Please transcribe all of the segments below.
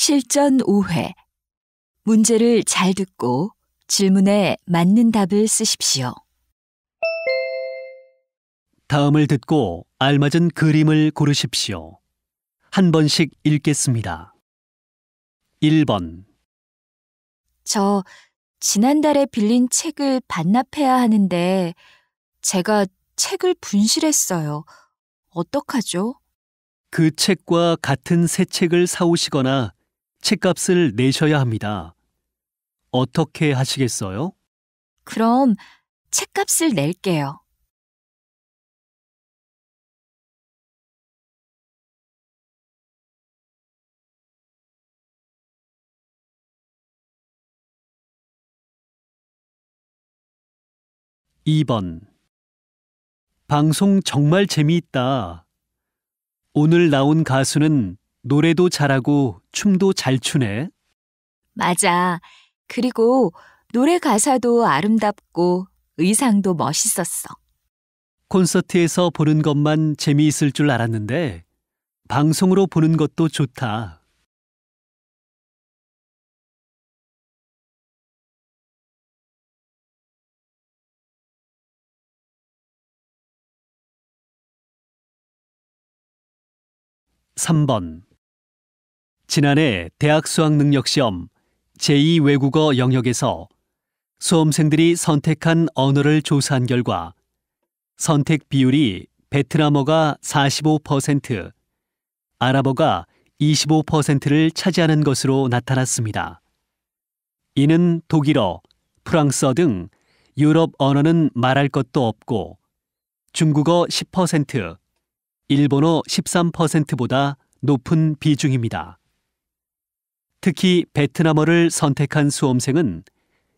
실전 5회. 문제를 잘 듣고 질문에 맞는 답을 쓰십시오. 다음을 듣고 알맞은 그림을 고르십시오. 한 번씩 읽겠습니다. 1번, 저 지난달에 빌린 책을 반납해야 하는데 제가 책을 분실했어요. 어떡하죠? 그 책과 같은 새 책을 사오시거나 책값을 내셔야 합니다. 어떻게 하시겠어요? 그럼 책값을 낼게요. 2번, 방송 정말 재미있다. 오늘 나온 가수는 노래도 잘하고 춤도 잘 추네. 맞아. 그리고 노래 가사도 아름답고 의상도 멋있었어. 콘서트에서 보는 것만 재미있을 줄 알았는데 방송으로 보는 것도 좋다. 3번, 지난해 대학 수학능력시험 제2 외국어 영역에서 수험생들이 선택한 언어를 조사한 결과 선택 비율이 베트남어가 45%, 아랍어가 25%를 차지하는 것으로 나타났습니다. 이는 독일어, 프랑스어 등 유럽 언어는 말할 것도 없고 중국어 10%, 일본어 13%보다 높은 비중입니다. 특히 베트남어를 선택한 수험생은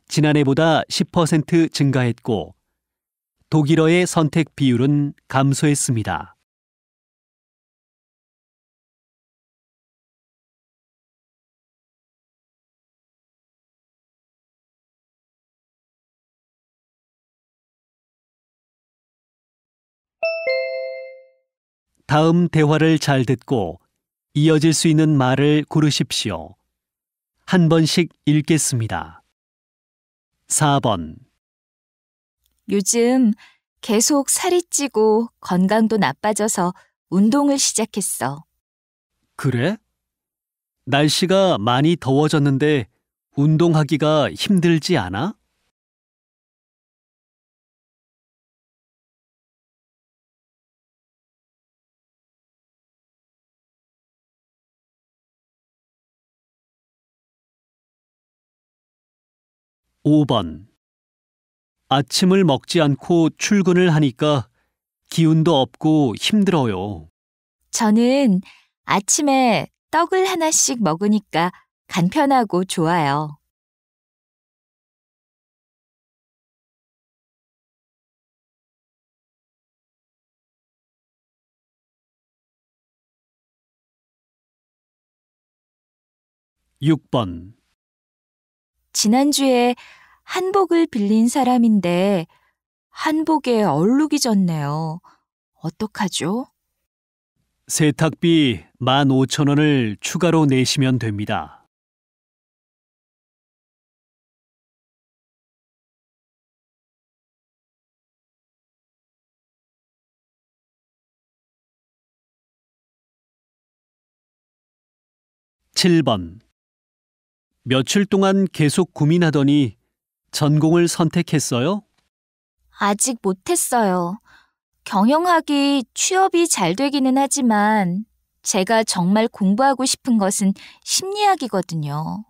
지난해보다 10% 증가했고 독일어의 선택 비율은 감소했습니다. 다음 대화를 잘 듣고 이어질 수 있는 말을 고르십시오. 한 번씩 읽겠습니다. 4번, 요즘 계속 살이 찌고 건강도 나빠져서 운동을 시작했어. 그래? 날씨가 많이 더워졌는데 운동하기가 힘들지 않아? 5번, 아침을 먹지 않고 출근을 하니까 기운도 없고 힘들어요. 저는 아침에 떡을 하나씩 먹으니까 간편하고 좋아요. 6번, 지난주에 한복을 빌린 사람인데 한복에 얼룩이 졌네요. 어떡하죠? 세탁비 15,000원을 추가로 내시면 됩니다. 7번, 며칠 동안 계속 고민하더니 전공을 선택했어요? 아직 못했어요. 경영학이 취업이 잘 되기는 하지만 제가 정말 공부하고 싶은 것은 심리학이거든요.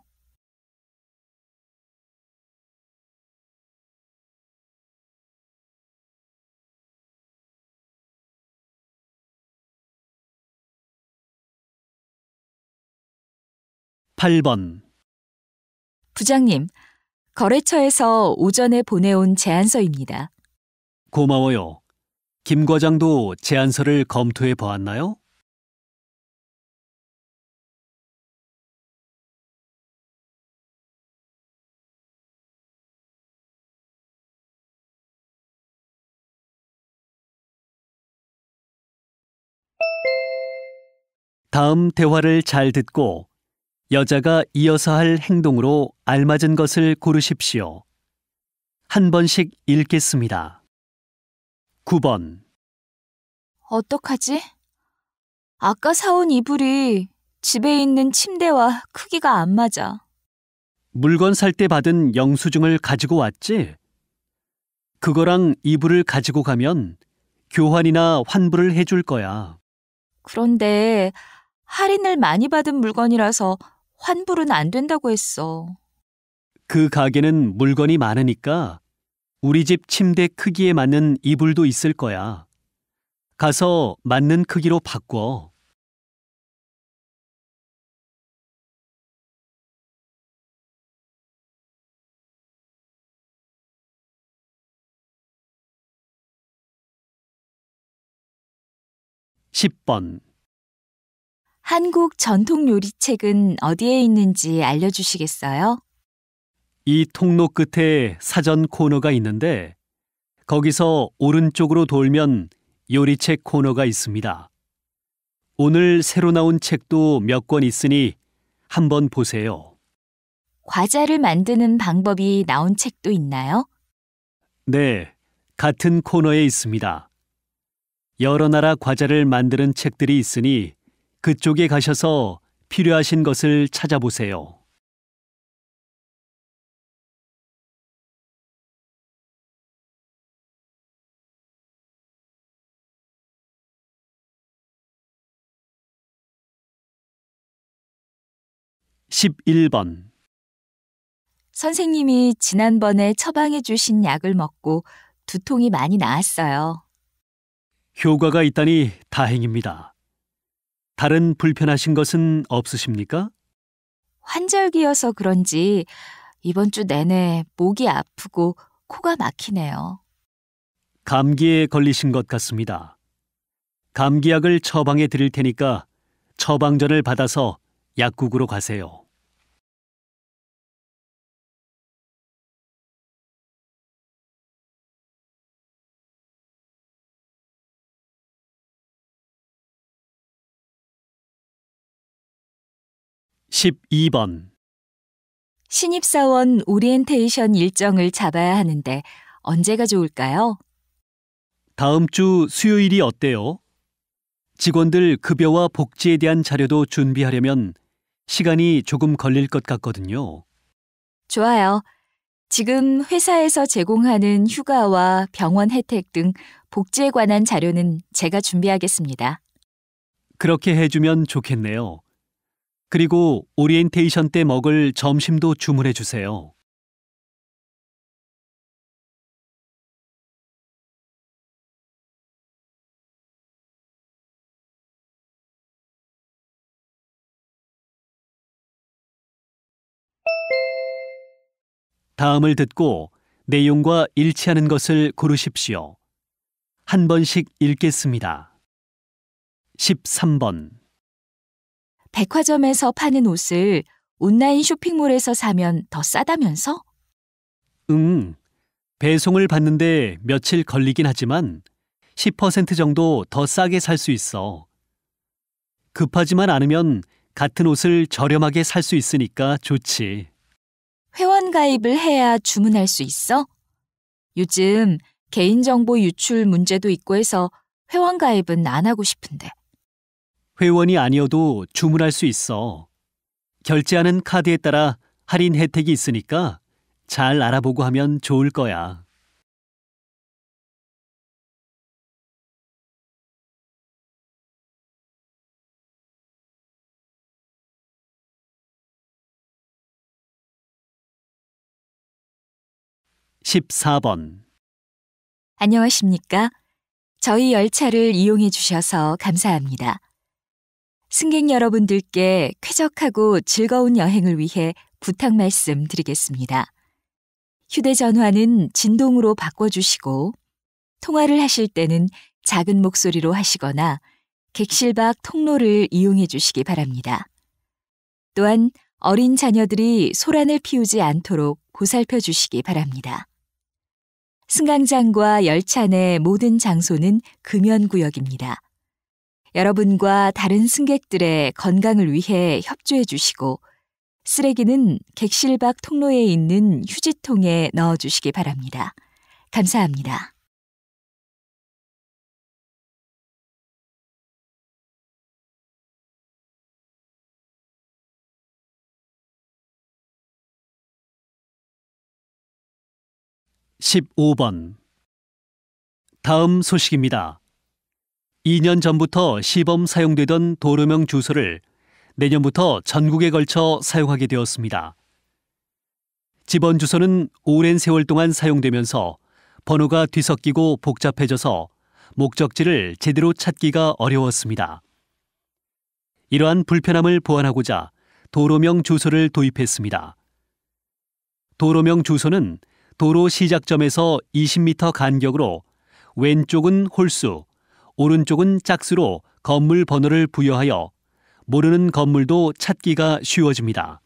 8번, 부장님, 거래처에서 오전에 보내온 제안서입니다. 고마워요. 김 과장도 제안서를 검토해 보았나요? '다음 대화를 잘 듣고 여자가 이어서 할 행동으로 알맞은 것을 고르십시오. 한 번씩 읽겠습니다. 9번. 어떡하지? 아까 사온 이불이 집에 있는 침대와 크기가 안 맞아. 물건 살 때 받은 영수증을 가지고 왔지? 그거랑 이불을 가지고 가면 교환이나 환불을 해줄 거야. 그런데 할인을 많이 받은 물건이라서 환불은 안 된다고 했어. 그 가게는 물건이 많으니까 우리 집 침대 크기에 맞는 이불도 있을 거야. 가서 맞는 크기로 바꿔. (10번) 한국 전통 요리책은 어디에 있는지 알려주시겠어요? 이 통로 끝에 사전 코너가 있는데 거기서 오른쪽으로 돌면 요리책 코너가 있습니다. 오늘 새로 나온 책도 몇 권 있으니 한번 보세요. 과자를 만드는 방법이 나온 책도 있나요? 네, 같은 코너에 있습니다. 여러 나라 과자를 만드는 책들이 있으니 그쪽에 가셔서 필요하신 것을 찾아보세요. (11번) 선생님이 지난번에 처방해 주신 약을 먹고 두통이 많이 나았어요. 효과가 있다니 다행입니다. 다른 불편하신 것은 없으십니까? 환절기여서 그런지 이번 주 내내 목이 아프고 코가 막히네요. 감기에 걸리신 것 같습니다. 감기약을 처방해 드릴 테니까 처방전을 받아서 약국으로 가세요. (12번) 신입사원 오리엔테이션 일정을 잡아야 하는데 언제가 좋을까요? 다음 주 수요일이 어때요? 직원들 급여와 복지에 대한 자료도 준비하려면 시간이 조금 걸릴 것 같거든요. 좋아요. 지금 회사에서 제공하는 휴가와 병원 혜택 등 복지에 관한 자료는 제가 준비하겠습니다. 그렇게 해주면 좋겠네요. 그리고 오리엔테이션 때 먹을 점심도 주문해 주세요. 다음을 듣고 내용과 일치하는 것을 고르십시오. 한 번씩 읽겠습니다. 13번. 백화점에서 파는 옷을 온라인 쇼핑몰에서 사면 더 싸다면서? 배송을 받는데 며칠 걸리긴 하지만 10% 정도 더 싸게 살 수 있어. 급하지만 않으면 같은 옷을 저렴하게 살 수 있으니까 좋지. 회원 가입을 해야 주문할 수 있어? 요즘 개인정보 유출 문제도 있고 해서 회원 가입은 안 하고 싶은데. 회원이 아니어도 주문할 수 있어. 결제하는 카드에 따라 할인 혜택이 있으니까 잘 알아보고 하면 좋을 거야. (14번) 안녕하십니까? 저희 열차를 이용해 주셔서 감사합니다. 승객 여러분들께 쾌적하고 즐거운 여행을 위해 부탁 말씀 드리겠습니다. 휴대전화는 진동으로 바꿔주시고 통화를 하실 때는 작은 목소리로 하시거나 객실 밖 통로를 이용해 주시기 바랍니다. 또한 어린 자녀들이 소란을 피우지 않도록 보살펴 주시기 바랍니다. 승강장과 열차 내 모든 장소는 금연구역입니다. 여러분과 다른 승객들의 건강을 위해 협조해 주시고 쓰레기는 객실 밖 통로에 있는 휴지통에 넣어주시기 바랍니다. 감사합니다. (15번) 다음 소식입니다. 2년 전부터 시범 사용되던 도로명 주소를 내년부터 전국에 걸쳐 사용하게 되었습니다. 집원 주소는 오랜 세월 동안 사용되면서 번호가 뒤섞이고 복잡해져서 목적지를 제대로 찾기가 어려웠습니다. 이러한 불편함을 보완하고자 도로명 주소를 도입했습니다. 도로명 주소는 도로 시작점에서 20m 간격으로 왼쪽은 홀수, 오른쪽은 짝수로 건물 번호를 부여하여 모르는 건물도 찾기가 쉬워집니다.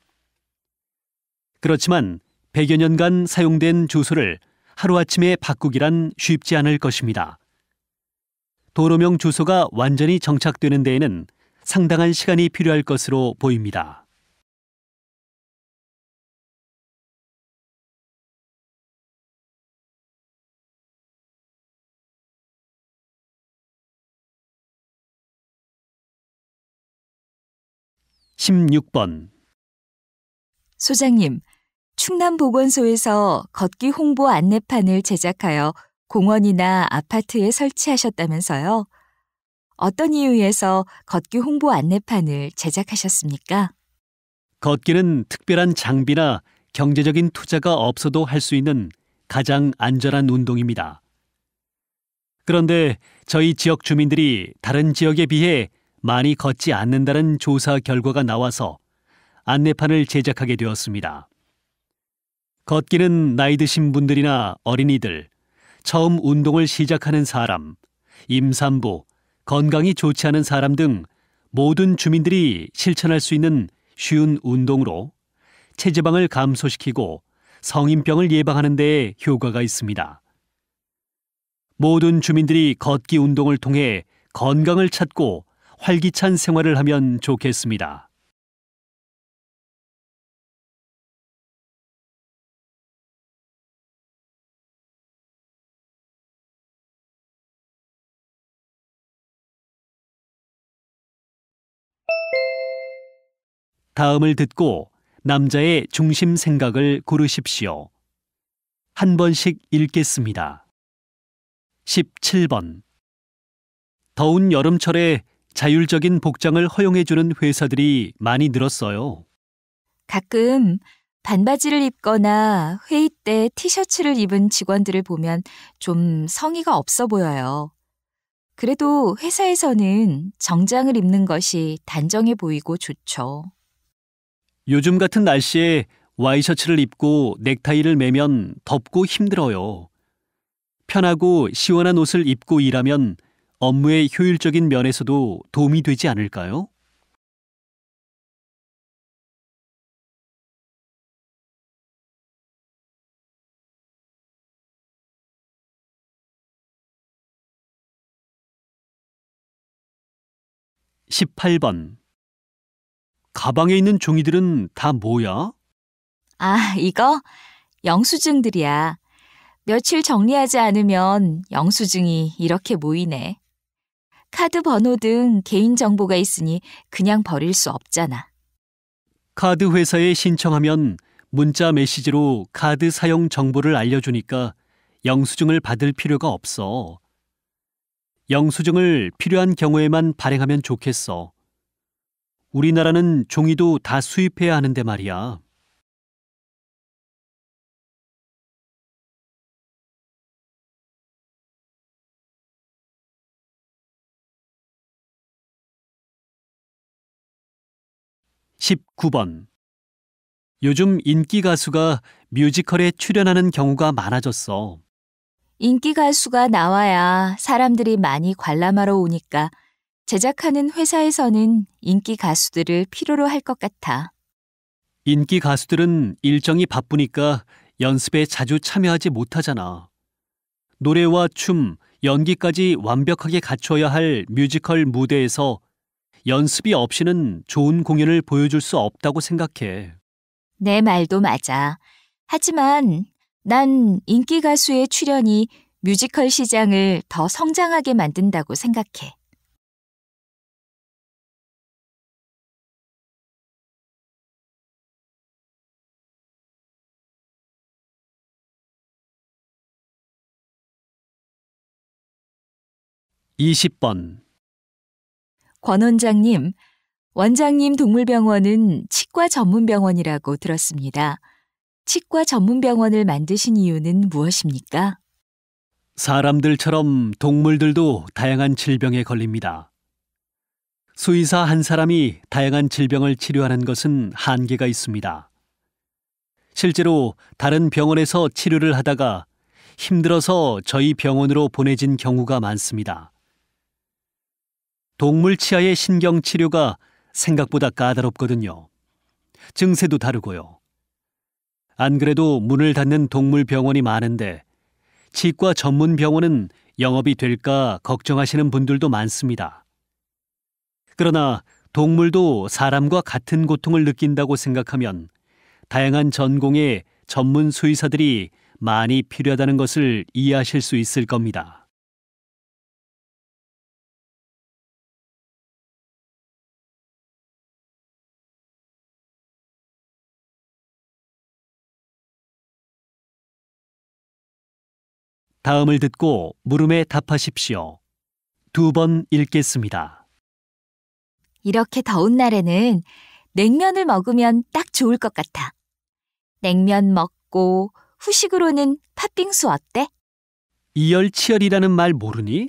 그렇지만 100여 년간 사용된 주소를 하루아침에 바꾸기란 쉽지 않을 것입니다. 도로명 주소가 완전히 정착되는 데에는 상당한 시간이 필요할 것으로 보입니다. (16번) 소장님, 충남보건소에서 걷기 홍보 안내판을 제작하여 공원이나 아파트에 설치하셨다면서요? 어떤 이유에서 걷기 홍보 안내판을 제작하셨습니까? 걷기는 특별한 장비나 경제적인 투자가 없어도 할 수 있는 가장 안전한 운동입니다. 그런데 저희 지역 주민들이 다른 지역에 비해 많이 걷지 않는다는 조사 결과가 나와서 안내판을 제작하게 되었습니다. 걷기는 나이 드신 분들이나 어린이들, 처음 운동을 시작하는 사람, 임산부, 건강이 좋지 않은 사람 등 모든 주민들이 실천할 수 있는 쉬운 운동으로 체지방을 감소시키고 성인병을 예방하는 데 효과가 있습니다. 모든 주민들이 걷기 운동을 통해 건강을 찾고 활기찬 생활을 하면 좋겠습니다. 다음을 듣고 남자의 중심 생각을 고르십시오. 한 번씩 읽겠습니다. 17번. 더운 여름철에 자율적인 복장을 허용해주는 회사들이 많이 늘었어요. 가끔 반바지를 입거나 회의 때 티셔츠를 입은 직원들을 보면 좀 성의가 없어 보여요. 그래도 회사에서는 정장을 입는 것이 단정해 보이고 좋죠. 요즘 같은 날씨에 와이셔츠를 입고 넥타이를 매면 덥고 힘들어요. 편하고 시원한 옷을 입고 일하면 업무의 효율적인 면에서도 도움이 되지 않을까요? (18번) 가방에 있는 종이들은 다 뭐야? 아, 이거 영수증들이야. 며칠 정리하지 않으면 영수증이 이렇게 모이네. 카드 번호 등 개인정보가 있으니 그냥 버릴 수 없잖아. 카드 회사에 신청하면 문자 메시지로 카드 사용 정보를 알려주니까 영수증을 받을 필요가 없어. 영수증을 필요한 경우에만 발행하면 좋겠어. 우리나라는 종이도 다 수입해야 하는데 말이야. (19번) 요즘 인기 가수가 뮤지컬에 출연하는 경우가 많아졌어. 인기 가수가 나와야 사람들이 많이 관람하러 오니까 제작하는 회사에서는 인기 가수들을 필요로 할 것 같아. 인기 가수들은 일정이 바쁘니까 연습에 자주 참여하지 못하잖아. 노래와 춤, 연기까지 완벽하게 갖춰야 할 뮤지컬 무대에서 연습이 없이는 좋은 공연을 보여줄 수 없다고 생각해. 내 말도 맞아. 하지만 난 인기 가수의 출연이 뮤지컬 시장을 더 성장하게 만든다고 생각해. 이십 번 권 원장님, 원장님 동물병원은 치과 전문병원이라고 들었습니다. 치과 전문병원을 만드신 이유는 무엇입니까? 사람들처럼 동물들도 다양한 질병에 걸립니다. 수의사 한 사람이 다양한 질병을 치료하는 것은 한계가 있습니다. 실제로 다른 병원에서 치료를 하다가 힘들어서 저희 병원으로 보내진 경우가 많습니다. 동물 치아의 신경 치료가 생각보다 까다롭거든요. 증세도 다르고요. 안 그래도 문을 닫는 동물 병원이 많은데 치과 전문 병원은 영업이 될까 걱정하시는 분들도 많습니다. 그러나 동물도 사람과 같은 고통을 느낀다고 생각하면 다양한 전공의 전문 수의사들이 많이 필요하다는 것을 이해하실 수 있을 겁니다. 다음을 듣고 물음에 답하십시오. 2번 읽겠습니다. 이렇게 더운 날에는 냉면을 먹으면 딱 좋을 것 같아. 냉면 먹고 후식으로는 팥빙수 어때? 이열치열이라는 말 모르니?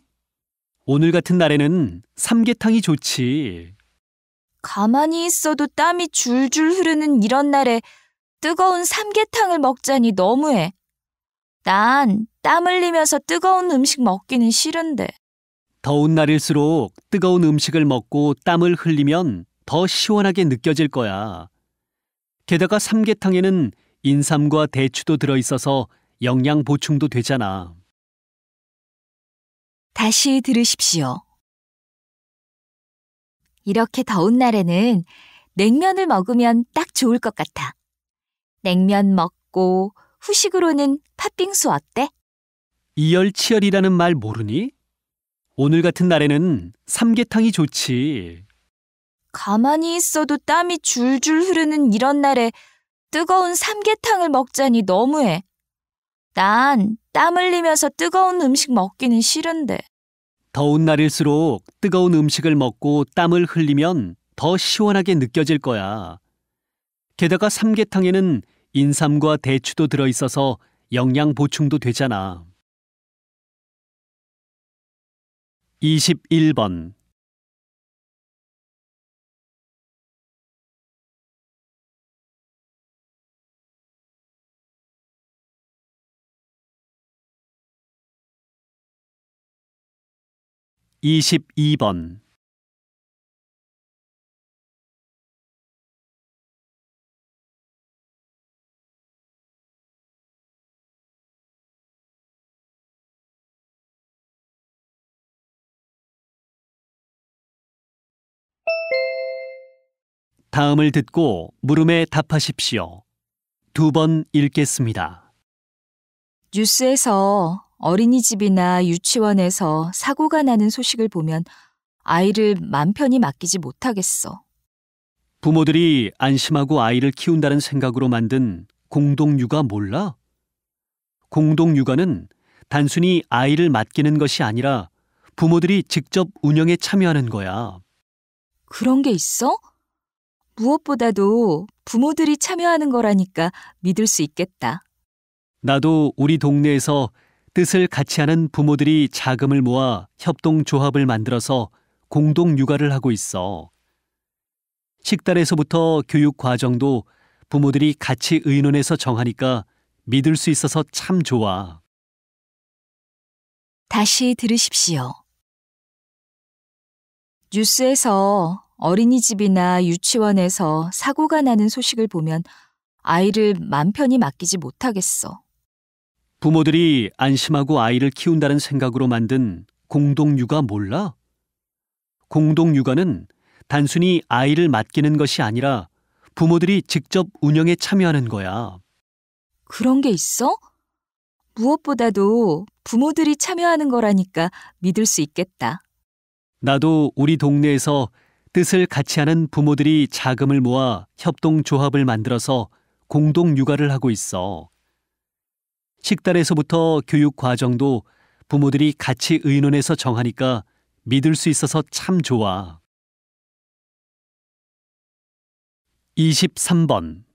오늘 같은 날에는 삼계탕이 좋지. 가만히 있어도 땀이 줄줄 흐르는 이런 날에 뜨거운 삼계탕을 먹자니 너무해. 난 땀 흘리면서 뜨거운 음식 먹기는 싫은데. 더운 날일수록 뜨거운 음식을 먹고 땀을 흘리면 더 시원하게 느껴질 거야. 게다가 삼계탕에는 인삼과 대추도 들어있어서 영양 보충도 되잖아. 다시 들으십시오. 이렇게 더운 날에는 냉면을 먹으면 딱 좋을 것 같아. 냉면 먹고 후식으로는 팥빙수 어때? 이열치열이라는 말 모르니? 오늘 같은 날에는 삼계탕이 좋지. 가만히 있어도 땀이 줄줄 흐르는 이런 날에 뜨거운 삼계탕을 먹자니 너무해. 난 땀 흘리면서 뜨거운 음식 먹기는 싫은데. 더운 날일수록 뜨거운 음식을 먹고 땀을 흘리면 더 시원하게 느껴질 거야. 게다가 삼계탕에는 인삼과 대추도 들어있어서 영양 보충도 되잖아. 21번 (22번) 다음을 듣고 물음에 답하십시오. 2번 읽겠습니다. 뉴스에서 어린이집이나 유치원에서 사고가 나는 소식을 보면 아이를 맘 편히 맡기지 못하겠어. 부모들이 안심하고 아이를 키운다는 생각으로 만든 공동육아 몰라? 공동육아는 단순히 아이를 맡기는 것이 아니라 부모들이 직접 운영에 참여하는 거야. 그런 게 있어? 무엇보다도 부모들이 참여하는 거라니까 믿을 수 있겠다. 나도 우리 동네에서 뜻을 같이 하는 부모들이 자금을 모아 협동조합을 만들어서 공동육아를 하고 있어. 식단에서부터 교육 과정도 부모들이 같이 의논해서 정하니까 믿을 수 있어서 참 좋아. 다시 들으십시오. 뉴스에서 어린이집이나 유치원에서 사고가 나는 소식을 보면 아이를 맘 편히 맡기지 못하겠어. 부모들이 안심하고 아이를 키운다는 생각으로 만든 공동육아 몰라? 공동육아는 단순히 아이를 맡기는 것이 아니라 부모들이 직접 운영에 참여하는 거야. 그런 게 있어? 무엇보다도 부모들이 참여하는 거라니까 믿을 수 있겠다. 나도 우리 동네에서 뜻을 같이 하는 부모들이 자금을 모아 협동조합을 만들어서 공동 육아를 하고 있어. 식단에서부터 교육 과정도 부모들이 같이 의논해서 정하니까 믿을 수 있어서 참 좋아. 23번.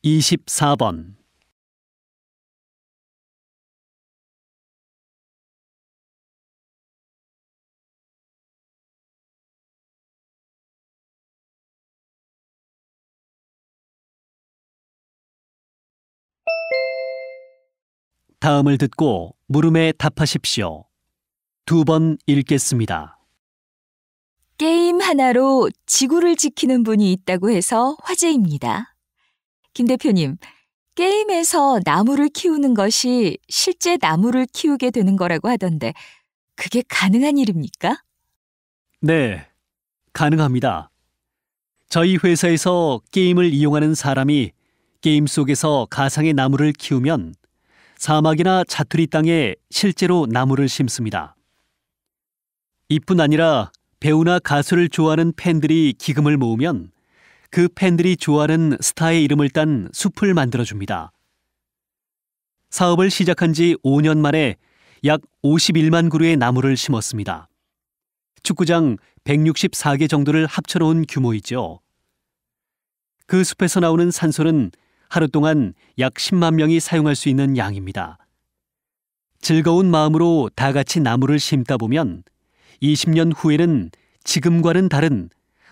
(24번) 다음을 듣고 물음에 답하십시오. 2번 읽겠습니다. 게임 하나로 지구를 지키는 분이 있다고 해서 화제입니다. 김 대표님, 게임에서 나무를 키우는 것이 실제 나무를 키우게 되는 거라고 하던데 그게 가능한 일입니까? 네, 가능합니다. 저희 회사에서 게임을 이용하는 사람이 게임 속에서 가상의 나무를 키우면 사막이나 자투리 땅에 실제로 나무를 심습니다. 이뿐 아니라 배우나 가수를 좋아하는 팬들이 기금을 모으면 그 팬들이 좋아하는 스타의 이름을 딴 숲을 만들어줍니다. 사업을 시작한 지 5년 만에 약 51만 그루의 나무를 심었습니다. 축구장 164개 정도를 합쳐놓은 규모이죠. 그 숲에서 나오는 산소는 하루 동안 약 10만 명이 사용할 수 있는 양입니다. 즐거운 마음으로 다 같이 나무를 심다 보면 20년 후에는 지금과는 다른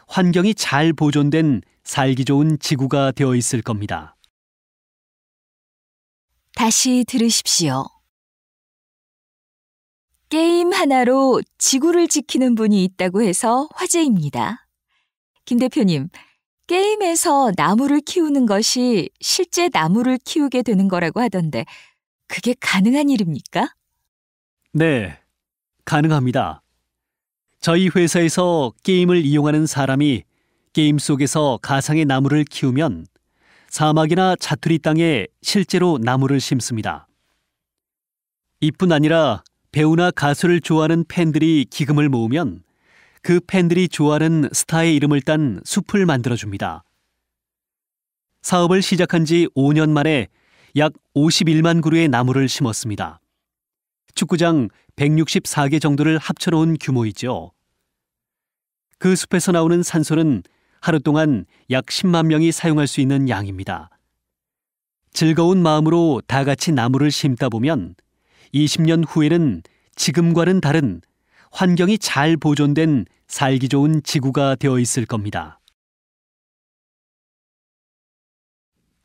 환경이 잘 보존된 살기 좋은 지구가 되어 있을 겁니다. 다시 들으십시오. 게임 하나로 지구를 지키는 분이 있다고 해서 화제입니다. 김 대표님, 게임에서 나무를 키우는 것이 실제 나무를 키우게 되는 거라고 하던데 그게 가능한 일입니까? 네, 가능합니다. 저희 회사에서 게임을 이용하는 사람이 게임 속에서 가상의 나무를 키우면 사막이나 자투리 땅에 실제로 나무를 심습니다. 이뿐 아니라 배우나 가수를 좋아하는 팬들이 기금을 모으면 그 팬들이 좋아하는 스타의 이름을 딴 숲을 만들어줍니다. 사업을 시작한 지 5년 만에 약 51만 그루의 나무를 심었습니다. 축구장 164개 정도를 합쳐놓은 규모이죠. 그 숲에서 나오는 산소는 하루 동안 약 10만 명이 사용할 수 있는 양입니다. 즐거운 마음으로 다 같이 나무를 심다 보면 20년 후에는 지금과는 다른 환경이 잘 보존된 살기 좋은 지구가 되어 있을 겁니다.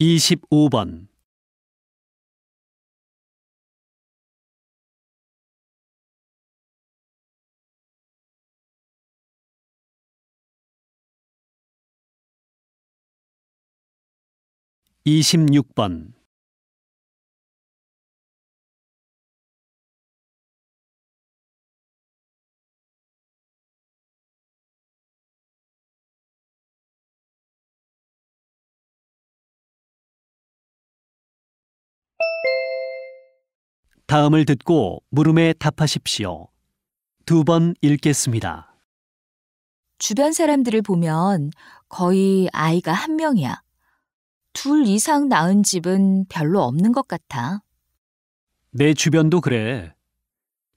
25번. (26번) 다음을 듣고 물음에 답하십시오. 2번 읽겠습니다. 주변 사람들을 보면 거의 아이가 한 명이야. 둘 이상 낳은 집은 별로 없는 것 같아. 내 주변도 그래.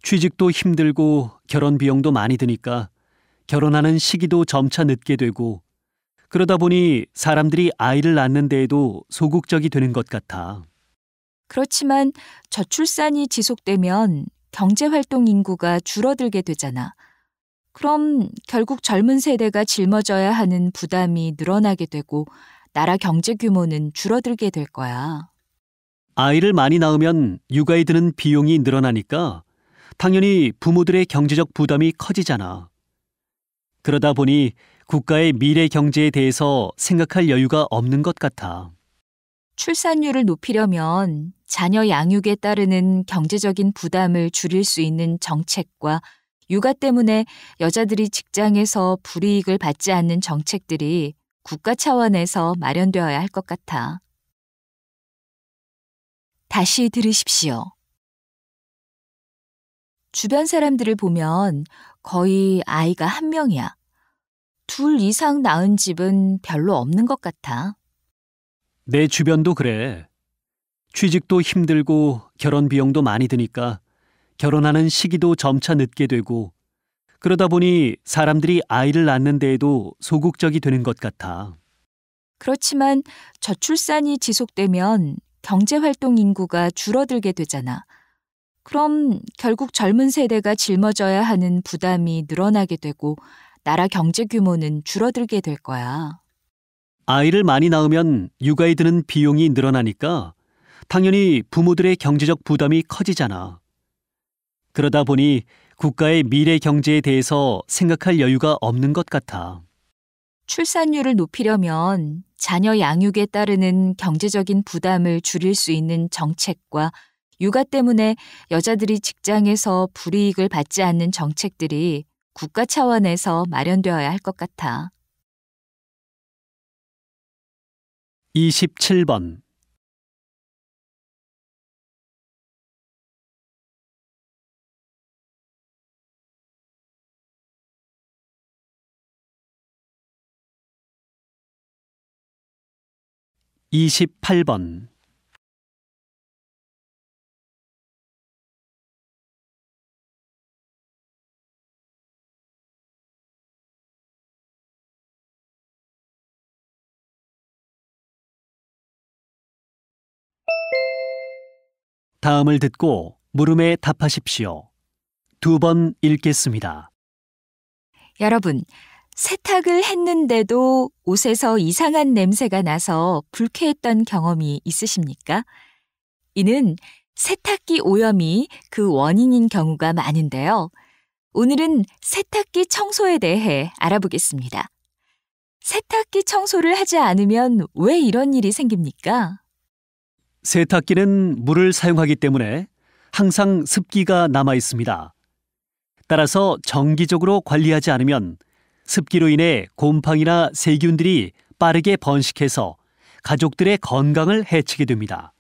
취직도 힘들고 결혼 비용도 많이 드니까 결혼하는 시기도 점차 늦게 되고 그러다 보니 사람들이 아이를 낳는 데에도 소극적이 되는 것 같아. 그렇지만 저출산이 지속되면 경제활동 인구가 줄어들게 되잖아. 그럼 결국 젊은 세대가 짊어져야 하는 부담이 늘어나게 되고 나라 경제 규모는 줄어들게 될 거야. 아이를 많이 낳으면 육아에 드는 비용이 늘어나니까 당연히 부모들의 경제적 부담이 커지잖아. 그러다 보니 국가의 미래 경제에 대해서 생각할 여유가 없는 것 같아. 출산율을 높이려면 자녀 양육에 따르는 경제적인 부담을 줄일 수 있는 정책과 육아 때문에 여자들이 직장에서 불이익을 받지 않는 정책들이 국가 차원에서 마련되어야 할 것 같아. 다시 들으십시오. 주변 사람들을 보면 거의 아이가 한 명이야. 둘 이상 낳은 집은 별로 없는 것 같아. 내 주변도 그래. 취직도 힘들고 결혼 비용도 많이 드니까 결혼하는 시기도 점차 늦게 되고 그러다 보니 사람들이 아이를 낳는 데에도 소극적이 되는 것 같아. 그렇지만 저출산이 지속되면 경제활동 인구가 줄어들게 되잖아. 그럼 결국 젊은 세대가 짊어져야 하는 부담이 늘어나게 되고 나라 경제 규모는 줄어들게 될 거야. 아이를 많이 낳으면 육아에 드는 비용이 늘어나니까 당연히 부모들의 경제적 부담이 커지잖아. 그러다 보니 국가의 미래 경제에 대해서 생각할 여유가 없는 것 같아. 출산율을 높이려면 자녀 양육에 따르는 경제적인 부담을 줄일 수 있는 정책과 육아 때문에 여자들이 직장에서 불이익을 받지 않는 정책들이 국가 차원에서 마련되어야 할 것 같아. 27번. (28번) 다음을 듣고 물음에 답하십시오. 2번 읽겠습니다. 여러분, 세탁을 했는데도 옷에서 이상한 냄새가 나서 불쾌했던 경험이 있으십니까? 이는 세탁기 오염이 그 원인인 경우가 많은데요. 오늘은 세탁기 청소에 대해 알아보겠습니다. 세탁기 청소를 하지 않으면 왜 이런 일이 생깁니까? 세탁기는 물을 사용하기 때문에 항상 습기가 남아 있습니다. 따라서 정기적으로 관리하지 않으면 습기로 인해 곰팡이나 세균들이 빠르게 번식해서 가족들의 건강을 해치게 됩니다.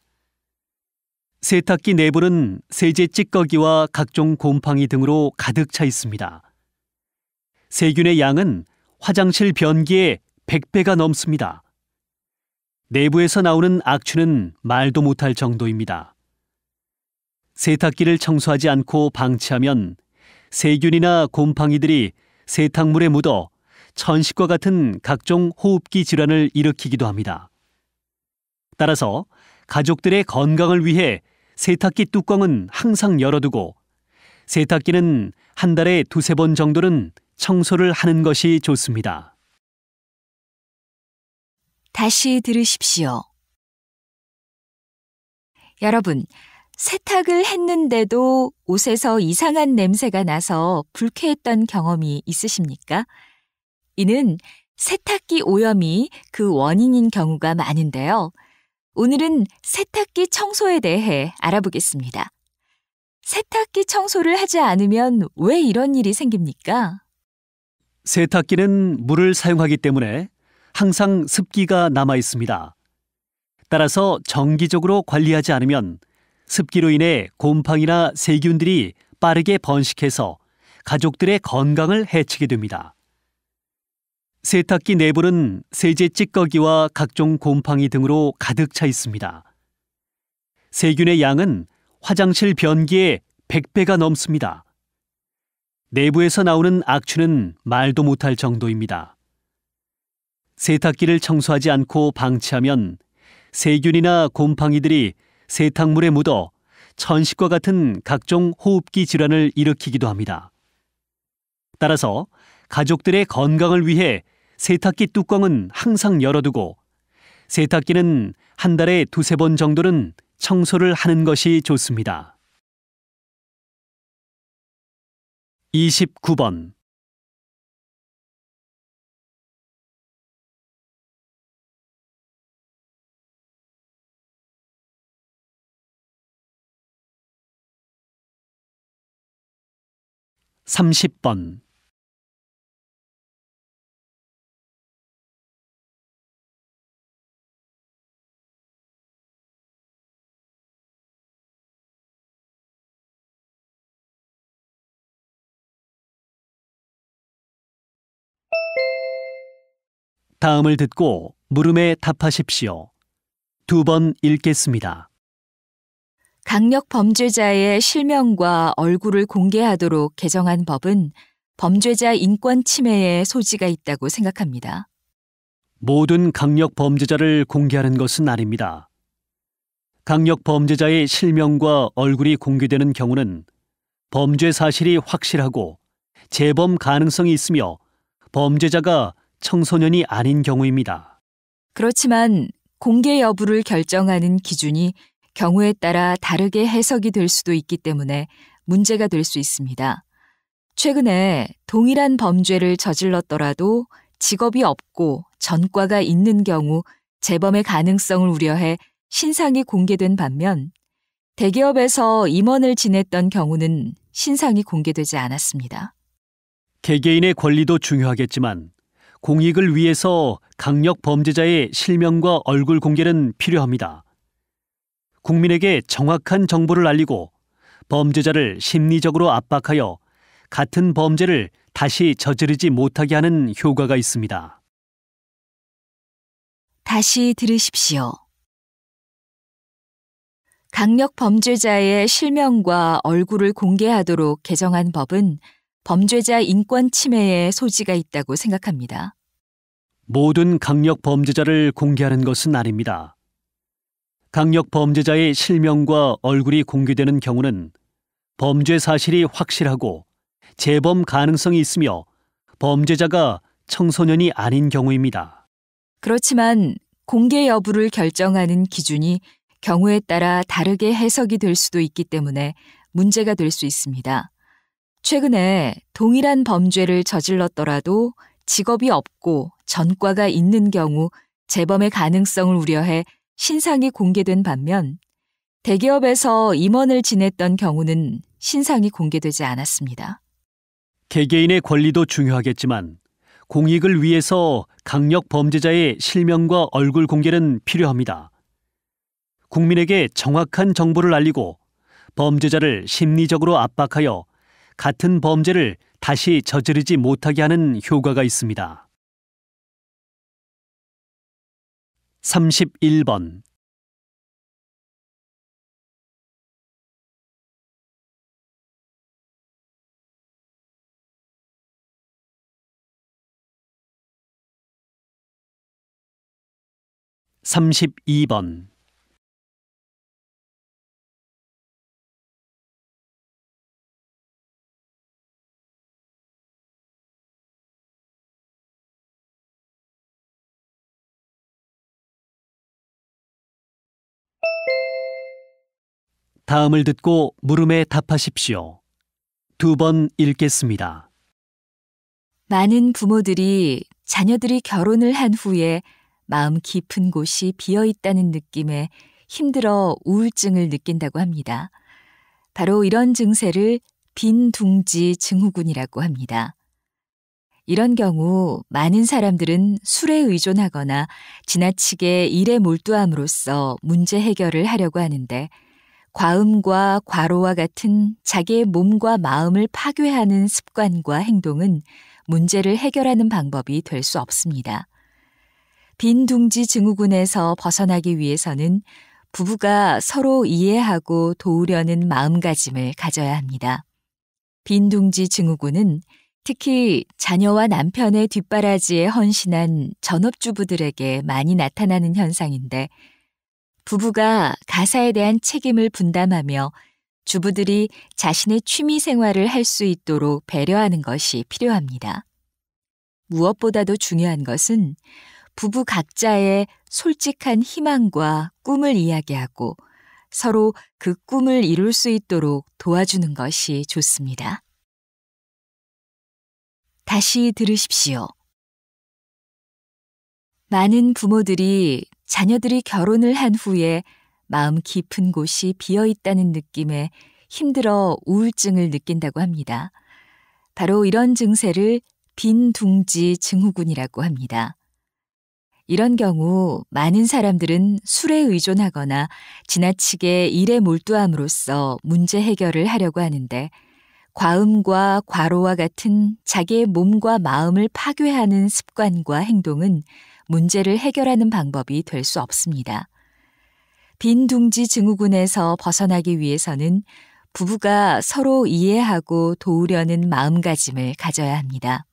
세탁기 내부는 세제 찌꺼기와 각종 곰팡이 등으로 가득 차 있습니다. 세균의 양은 화장실 변기의 100배가 넘습니다. 내부에서 나오는 악취는 말도 못할 정도입니다. 세탁기를 청소하지 않고 방치하면 세균이나 곰팡이들이 세탁물에 묻어 천식과 같은 각종 호흡기 질환을 일으키기도 합니다. 따라서 가족들의 건강을 위해 세탁기 뚜껑은 항상 열어두고 세탁기는 한 달에 2~3번 정도는 청소를 하는 것이 좋습니다. 다시 들으십시오. 여러분, 세탁을 했는데도 옷에서 이상한 냄새가 나서 불쾌했던 경험이 있으십니까? 이는 세탁기 오염이 그 원인인 경우가 많은데요. 오늘은 세탁기 청소에 대해 알아보겠습니다. 세탁기 청소를 하지 않으면 왜 이런 일이 생깁니까? 세탁기는 물을 사용하기 때문에 항상 습기가 남아 있습니다. 따라서 정기적으로 관리하지 않으면 습기로 인해 곰팡이나 세균들이 빠르게 번식해서 가족들의 건강을 해치게 됩니다. 세탁기 내부는 세제 찌꺼기와 각종 곰팡이 등으로 가득 차 있습니다. 세균의 양은 화장실 변기의 100배가 넘습니다. 내부에서 나오는 악취는 말도 못할 정도입니다. 세탁기를 청소하지 않고 방치하면 세균이나 곰팡이들이 세탁물에 묻어 천식과 같은 각종 호흡기 질환을 일으키기도 합니다. 따라서 가족들의 건강을 위해 세탁기 뚜껑은 항상 열어두고 세탁기는 한 달에 2~3번 정도는 청소를 하는 것이 좋습니다. 29번. 30번. 다음을 듣고 물음에 답하십시오. 2번 읽겠습니다. 강력 범죄자의 실명과 얼굴을 공개하도록 개정한 법은 범죄자 인권 침해의 소지가 있다고 생각합니다. 모든 강력 범죄자를 공개하는 것은 아닙니다. 강력 범죄자의 실명과 얼굴이 공개되는 경우는 범죄 사실이 확실하고 재범 가능성이 있으며 범죄자가 청소년이 아닌 경우입니다. 그렇지만 공개 여부를 결정하는 기준이 경우에 따라 다르게 해석이 될 수도 있기 때문에 문제가 될 수 있습니다. 최근에 동일한 범죄를 저질렀더라도 직업이 없고 전과가 있는 경우 재범의 가능성을 우려해 신상이 공개된 반면 대기업에서 임원을 지냈던 경우는 신상이 공개되지 않았습니다. 개개인의 권리도 중요하겠지만 공익을 위해서 강력 범죄자의 실명과 얼굴 공개는 필요합니다. 국민에게 정확한 정보를 알리고 범죄자를 심리적으로 압박하여 같은 범죄를 다시 저지르지 못하게 하는 효과가 있습니다. 다시 들으십시오. 강력 범죄자의 실명과 얼굴을 공개하도록 개정한 법은 범죄자 인권 침해의 소지가 있다고 생각합니다. 모든 강력 범죄자를 공개하는 것은 아닙니다. 강력 범죄자의 실명과 얼굴이 공개되는 경우는 범죄 사실이 확실하고 재범 가능성이 있으며 범죄자가 청소년이 아닌 경우입니다. 그렇지만 공개 여부를 결정하는 기준이 경우에 따라 다르게 해석이 될 수도 있기 때문에 문제가 될 수 있습니다. 최근에 동일한 범죄를 저질렀더라도 직업이 없고 전과가 있는 경우 재범의 가능성을 우려해 신상이 공개된 반면 대기업에서 임원을 지냈던 경우는 신상이 공개되지 않았습니다. 개개인의 권리도 중요하겠지만 공익을 위해서 강력 범죄자의 실명과 얼굴 공개는 필요합니다. 국민에게 정확한 정보를 알리고 범죄자를 심리적으로 압박하여 같은 범죄를 다시 저지르지 못하게 하는 효과가 있습니다. 31번. (32번) 다음을 듣고 물음에 답하십시오. 2번 읽겠습니다. 많은 부모들이 자녀들이 결혼을 한 후에 마음 깊은 곳이 비어 있다는 느낌에 힘들어 우울증을 느낀다고 합니다. 바로 이런 증세를 빈둥지 증후군이라고 합니다. 이런 경우 많은 사람들은 술에 의존하거나 지나치게 일에 몰두함으로써 문제 해결을 하려고 하는데 과음과 과로와 같은 자기의 몸과 마음을 파괴하는 습관과 행동은 문제를 해결하는 방법이 될 수 없습니다. 빈둥지 증후군에서 벗어나기 위해서는 부부가 서로 이해하고 도우려는 마음가짐을 가져야 합니다. 빈둥지 증후군은 특히 자녀와 남편의 뒷바라지에 헌신한 전업주부들에게 많이 나타나는 현상인데 부부가 가사에 대한 책임을 분담하며 주부들이 자신의 취미 생활을 할 수 있도록 배려하는 것이 필요합니다. 무엇보다도 중요한 것은 부부 각자의 솔직한 희망과 꿈을 이야기하고 서로 그 꿈을 이룰 수 있도록 도와주는 것이 좋습니다. 다시 들으십시오. 많은 부모들이 자녀들이 결혼을 한 후에 마음 깊은 곳이 비어 있다는 느낌에 힘들어 우울증을 느낀다고 합니다. 바로 이런 증세를 빈둥지 증후군이라고 합니다. 이런 경우 많은 사람들은 술에 의존하거나 지나치게 일에 몰두함으로써 문제 해결을 하려고 하는데 과음과 과로와 같은 자기의 몸과 마음을 파괴하는 습관과 행동은 문제를 해결하는 방법이 될 수 없습니다. 빈둥지 증후군에서 벗어나기 위해서는 부부가 서로 이해하고 도우려는 마음가짐을 가져야 합니다.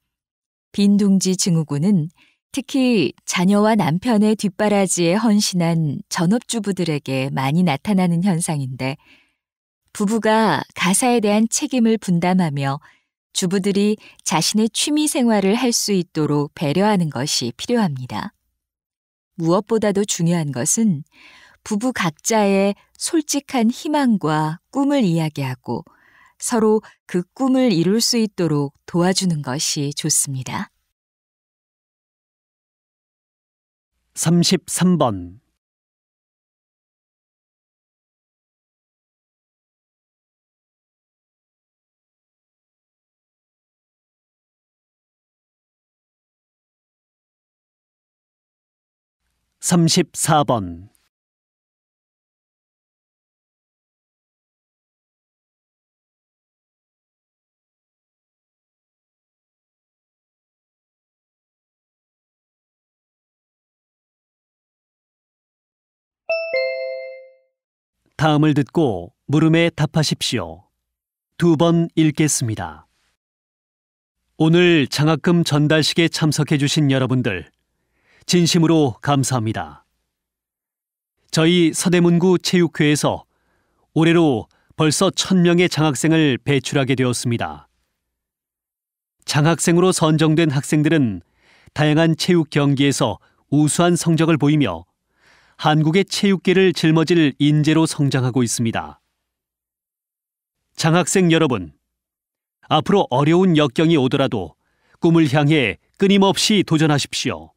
빈둥지 증후군은 특히 자녀와 남편의 뒷바라지에 헌신한 전업주부들에게 많이 나타나는 현상인데 부부가 가사에 대한 책임을 분담하며 주부들이 자신의 취미 생활을 할 수 있도록 배려하는 것이 필요합니다. 무엇보다도 중요한 것은 부부 각자의 솔직한 희망과 꿈을 이야기하고 서로 그 꿈을 이룰 수 있도록 도와주는 것이 좋습니다. 33번. (34번) 다음을 듣고 물음에 답하십시오. 2번 읽겠습니다. 오늘 장학금 전달식에 참석해 주신 여러분들 진심으로 감사합니다. 저희 서대문구 체육회에서 올해로 벌써 1000명의 장학생을 배출하게 되었습니다. 장학생으로 선정된 학생들은 다양한 체육 경기에서 우수한 성적을 보이며 한국의 체육계를 짊어질 인재로 성장하고 있습니다. 장학생 여러분, 앞으로 어려운 역경이 오더라도 꿈을 향해 끊임없이 도전하십시오.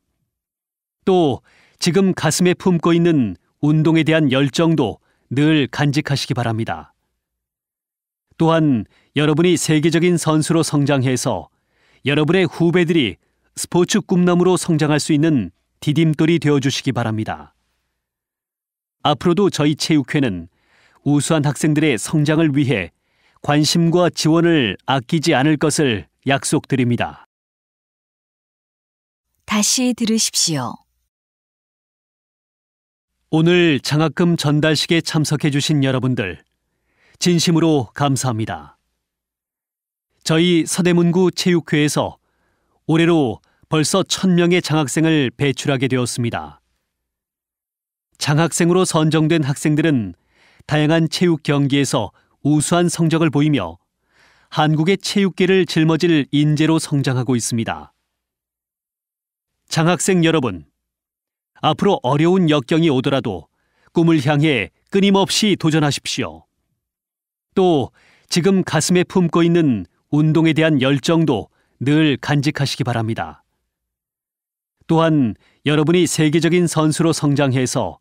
또 지금 가슴에 품고 있는 운동에 대한 열정도 늘 간직하시기 바랍니다. 또한 여러분이 세계적인 선수로 성장해서 여러분의 후배들이 스포츠 꿈나무로 성장할 수 있는 디딤돌이 되어주시기 바랍니다. 앞으로도 저희 체육회는 우수한 학생들의 성장을 위해 관심과 지원을 아끼지 않을 것을 약속드립니다. 다시 들으십시오. 오늘 장학금 전달식에 참석해 주신 여러분들 진심으로 감사합니다. 저희 서대문구 체육회에서 올해로 벌써 1000명의 장학생을 배출하게 되었습니다. 장학생으로 선정된 학생들은 다양한 체육 경기에서 우수한 성적을 보이며 한국의 체육계를 짊어질 인재로 성장하고 있습니다. 장학생 여러분, 앞으로 어려운 역경이 오더라도 꿈을 향해 끊임없이 도전하십시오. 또 지금 가슴에 품고 있는 운동에 대한 열정도 늘 간직하시기 바랍니다. 또한 여러분이 세계적인 선수로 성장해서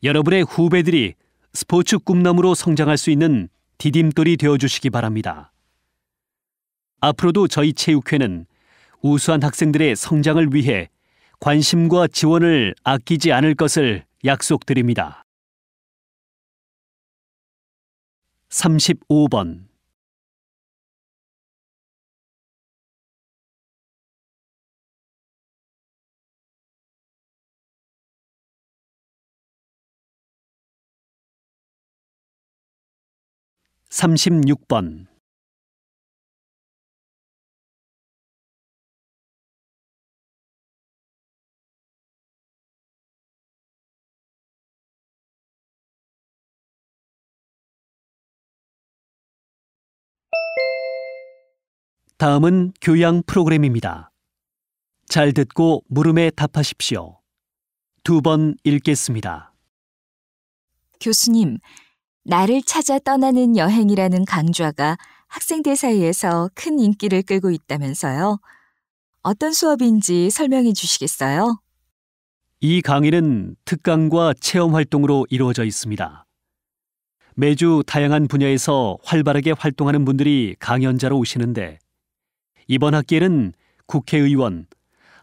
여러분의 후배들이 스포츠 꿈나무로 성장할 수 있는 디딤돌이 되어주시기 바랍니다. 앞으로도 저희 체육회는 우수한 학생들의 성장을 위해 관심과 지원을 아끼지 않을 것을 약속드립니다. 35번. (36번) 다음은 교양 프로그램입니다. 잘 듣고 물음에 답하십시오. 2번 읽겠습니다. 교수님, 나를 찾아 떠나는 여행이라는 강좌가 학생들 사이에서 큰 인기를 끌고 있다면서요? 어떤 수업인지 설명해 주시겠어요? 이 강의는 특강과 체험 활동으로 이루어져 있습니다. 매주 다양한 분야에서 활발하게 활동하는 분들이 강연자로 오시는데 이번 학기에는 국회의원,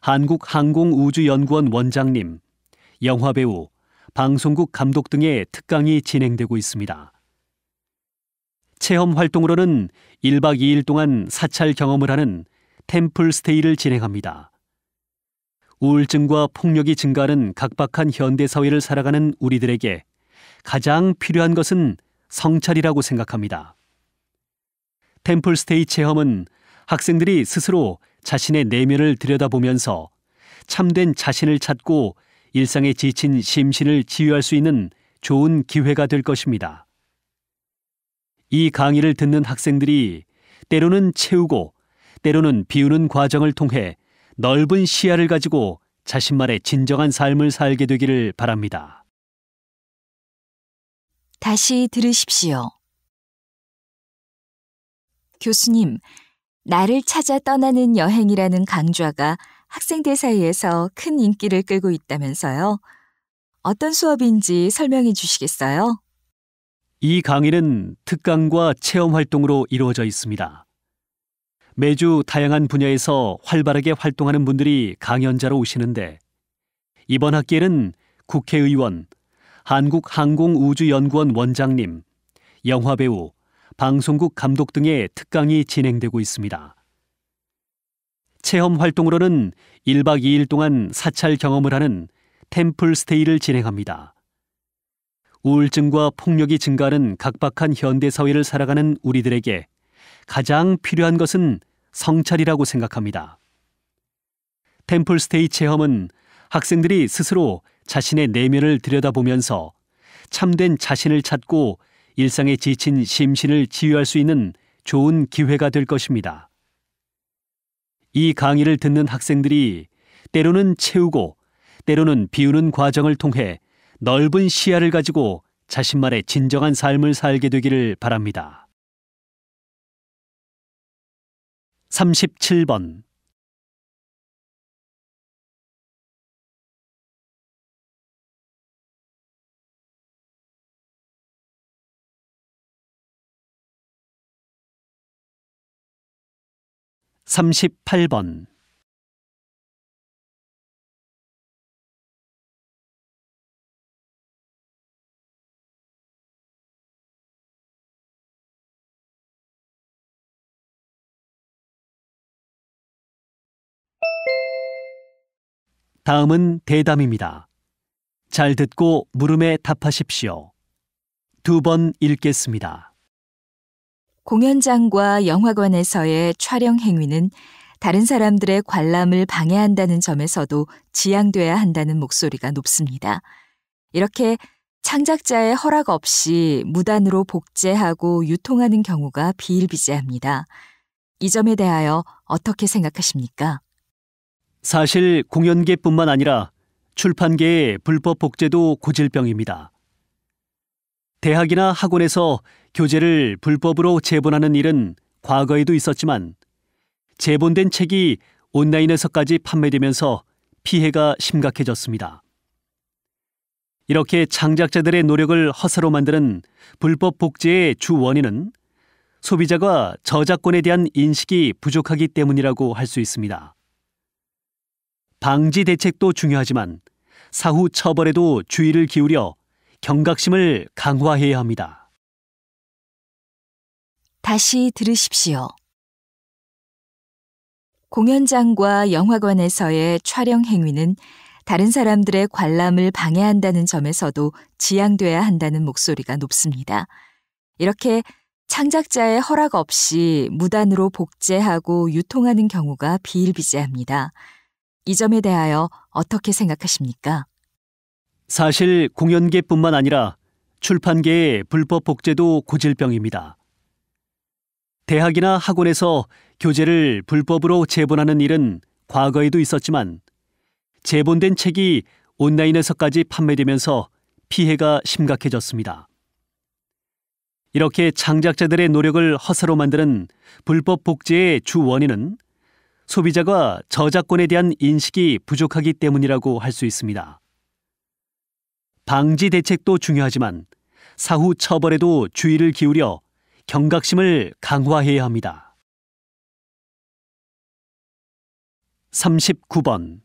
한국항공우주연구원 원장님, 영화배우, 방송국 감독 등의 특강이 진행되고 있습니다. 체험 활동으로는 1박 2일 동안 사찰 경험을 하는 템플 스테이를 진행합니다. 우울증과 폭력이 증가하는 각박한 현대 사회를 살아가는 우리들에게 가장 필요한 것은 성찰이라고 생각합니다. 템플 스테이 체험은 학생들이 스스로 자신의 내면을 들여다보면서 참된 자신을 찾고 일상에 지친 심신을 치유할 수 있는 좋은 기회가 될 것입니다. 이 강의를 듣는 학생들이 때로는 채우고 때로는 비우는 과정을 통해 넓은 시야를 가지고 자신만의 진정한 삶을 살게 되기를 바랍니다. 다시 들으십시오. 교수님, 나를 찾아 떠나는 여행이라는 강좌가 학생들 사이에서 큰 인기를 끌고 있다면서요. 어떤 수업인지 설명해 주시겠어요? 이 강의는 특강과 체험 활동으로 이루어져 있습니다. 매주 다양한 분야에서 활발하게 활동하는 분들이 강연자로 오시는데 이번 학기에는 국회의원, 한국항공우주연구원 원장님, 영화배우, 방송국 감독 등의 특강이 진행되고 있습니다. 체험 활동으로는 1박 2일 동안 사찰 경험을 하는 템플 스테이를 진행합니다. 우울증과 폭력이 증가하는 각박한 현대 사회를 살아가는 우리들에게 가장 필요한 것은 성찰이라고 생각합니다. 템플 스테이 체험은 학생들이 스스로 자신의 내면을 들여다보면서 참된 자신을 찾고 일상에 지친 심신을 치유할 수 있는 좋은 기회가 될 것입니다. 이 강의를 듣는 학생들이 때로는 채우고 때로는 비우는 과정을 통해 넓은 시야를 가지고 자신만의 진정한 삶을 살게 되기를 바랍니다. 37번 38번 다음은 대담입니다. 잘 듣고 물음에 답하십시오. 2번 읽겠습니다. 공연장과 영화관에서의 촬영 행위는 다른 사람들의 관람을 방해한다는 점에서도 지양돼야 한다는 목소리가 높습니다. 이렇게 창작자의 허락 없이 무단으로 복제하고 유통하는 경우가 비일비재합니다. 이 점에 대하여 어떻게 생각하십니까? 사실 공연계뿐만 아니라 출판계의 불법 복제도 고질병입니다. 대학이나 학원에서 교재를 불법으로 제본하는 일은 과거에도 있었지만 제본된 책이 온라인에서까지 판매되면서 피해가 심각해졌습니다. 이렇게 창작자들의 노력을 허사로 만드는 불법 복제의 주 원인은 소비자가 저작권에 대한 인식이 부족하기 때문이라고 할 수 있습니다. 방지 대책도 중요하지만 사후 처벌에도 주의를 기울여 경각심을 강화해야 합니다. 다시 들으십시오. 공연장과 영화관에서의 촬영 행위는 다른 사람들의 관람을 방해한다는 점에서도 지양돼야 한다는 목소리가 높습니다. 이렇게 창작자의 허락 없이 무단으로 복제하고 유통하는 경우가 비일비재합니다. 이 점에 대하여 어떻게 생각하십니까? 사실 공연계뿐만 아니라 출판계의 불법 복제도 고질병입니다. 대학이나 학원에서 교재를 불법으로 제본하는 일은 과거에도 있었지만 제본된 책이 온라인에서까지 판매되면서 피해가 심각해졌습니다. 이렇게 창작자들의 노력을 허사로 만드는 불법 복제의 주 원인은 소비자가 저작권에 대한 인식이 부족하기 때문이라고 할 수 있습니다. 방지 대책도 중요하지만 사후 처벌에도 주의를 기울여 경각심을 강화해야 합니다. 39번.